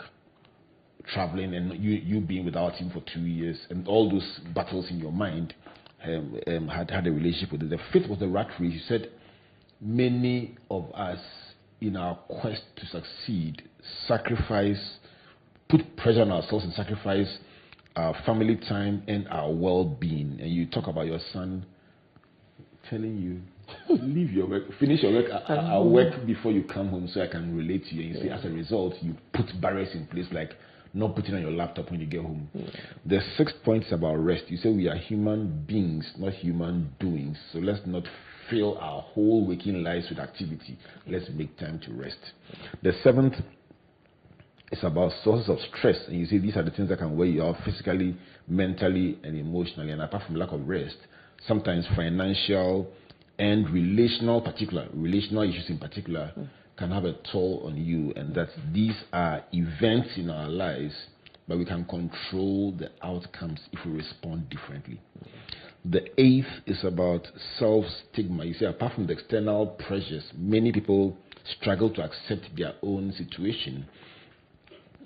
Speaker 1: traveling and you being without him for 2 years, and all those battles in your mind had a relationship with it. The fifth was the rat race. You said many of us in our quest to succeed put pressure on ourselves and sacrifice our family time and our well-being. And you talk about your son telling you, leave your work, finish your work, I'll work before you come home so I can relate to you. And you say, as a result, you put barriers in place like not putting on your laptop when you get home. The sixth point is about rest. You say we are human beings, not human doings. So let's not fill our whole waking lives with activity. Let's make time to rest. The seventh is about sources of stress. And you say these are the things that can weigh you out physically, mentally, and emotionally. And apart from lack of rest, sometimes financial and relational issues in particular can have a toll on you, and that these are events in our lives, but we can control the outcomes if we respond differently. The eighth is about self-stigma. You see, apart from the external pressures, many people struggle to accept their own situation.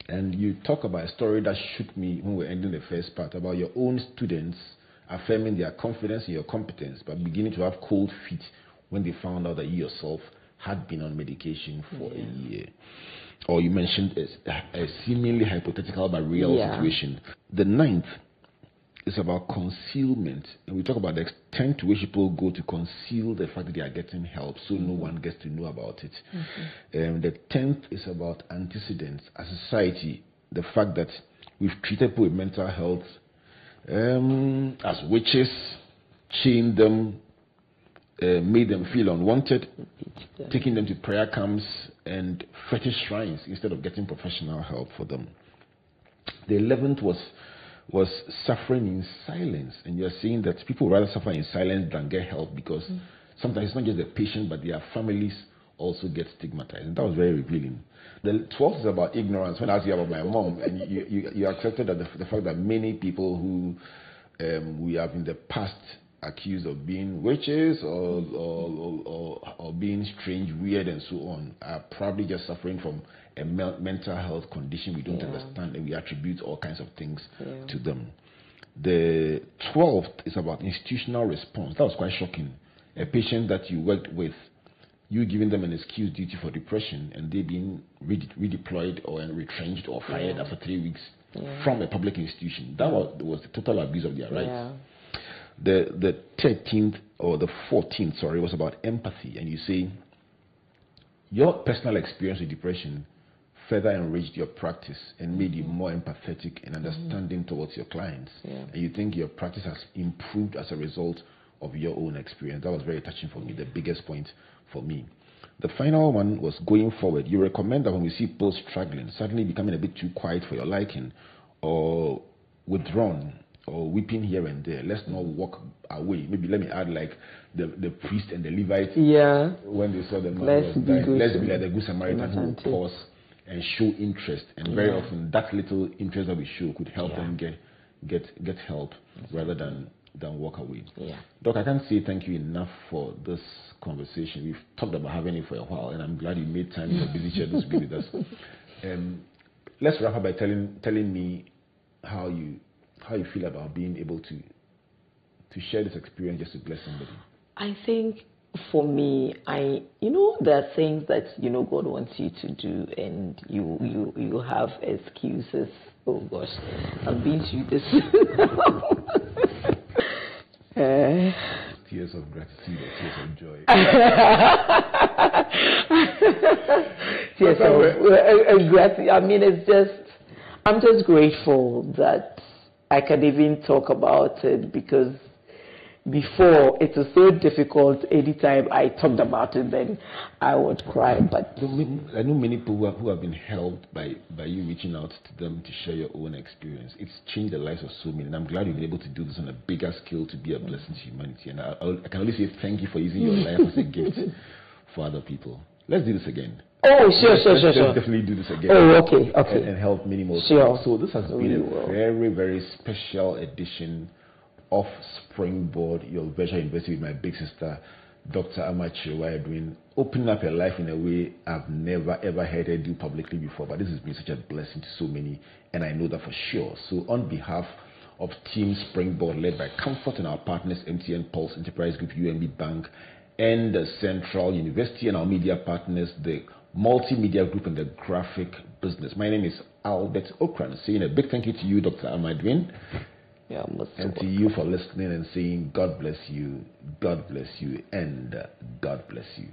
Speaker 1: And you talk about a story that shook me when we're ending the first part, about your own students affirming their confidence in your competence, but beginning to have cold feet when they found out that you yourself had been on medication for a year. Or you mentioned a seemingly hypothetical but real situation. The ninth is about concealment. And we talk about the extent to which people go to conceal the fact that they are getting help so no one gets to know about it. The 10th is about antecedents. As a society, the fact that we've treated people with mental health as witches, chained them, made them feel unwanted, taking them to prayer camps and fetish shrines instead of getting professional help for them. The 11th was suffering in silence, and you're seeing that people rather suffer in silence than get help because sometimes it's not just the patient, but their families also get stigmatized, and that was very revealing. The 12th is about ignorance. When I asked you about my mom, and you accepted that the fact that many people who we have in the past accused of being witches or being strange, weird, and so on, are probably just suffering from a mental health condition we don't understand, and we attribute all kinds of things to them. The 12th is about institutional response. That was quite shocking. A patient that you worked with, you giving them an excuse due for depression, and they being redeployed or retrenched or fired after 3 weeks from a public institution. That was the total abuse of their rights. The 13th or the 14th, sorry, was about empathy, and you say your personal experience with depression further enriched your practice and made you more empathetic and understanding towards your clients. And you think your practice has improved as a result of your own experience. That was very touching for me, the biggest point for me. The final one was going forward. You recommend that when we see people struggling, suddenly becoming a bit too quiet for your liking, or withdrawn, or weeping here and there, let's not walk away. Maybe let me add like the priest and the Levite, when they saw the man was dying. Let's be like the Good Samaritan who pause and show interest. And very often that little interest that we show could help them get help rather than walk away. Doc, I can't say thank you enough for this conversation. We've talked about having it for a while, and I'm glad you made time in your busy schedule to be with us. Let's wrap up by telling me how you feel about being able to share this experience just to bless somebody.
Speaker 2: I think for me, there are things that God wants you to do, and you have excuses. Oh gosh, I've been through this.
Speaker 1: Tears of gratitude or tears of joy?
Speaker 2: Tears of gratitude. I mean, I'm just grateful that I can even talk about it, because before it was so difficult. Anytime I talked about it, then I would cry. But
Speaker 1: I know many people who have been helped by you reaching out to them to share your own experience. It's changed the lives of so many, and I'm glad you've been able to do this on a bigger scale to be a blessing to humanity. And I can only say thank you for using your life as a gift for other people. Let's do this again.
Speaker 2: Oh, sure.
Speaker 1: Let's definitely do this again.
Speaker 2: Oh, okay.
Speaker 1: And help many more
Speaker 2: people.
Speaker 1: So this has been a very, very special edition of Springboard, your virtual university with my big sister, Dr. Kyerewaa Edwin, opening up her life in a way I've never ever heard her do publicly before. But this has been such a blessing to so many, and I know that for sure. So on behalf of Team Springboard, led by Comfort and our partners, MTN Pulse Enterprise Group, UMB Bank, and the Central University, and our media partners, the Multimedia Group and the Graphic Business. My name is Albert Ocran, saying a big thank you to you, Dr. Kyerewaa Edwin. And to you for listening and saying God bless you, and God bless you.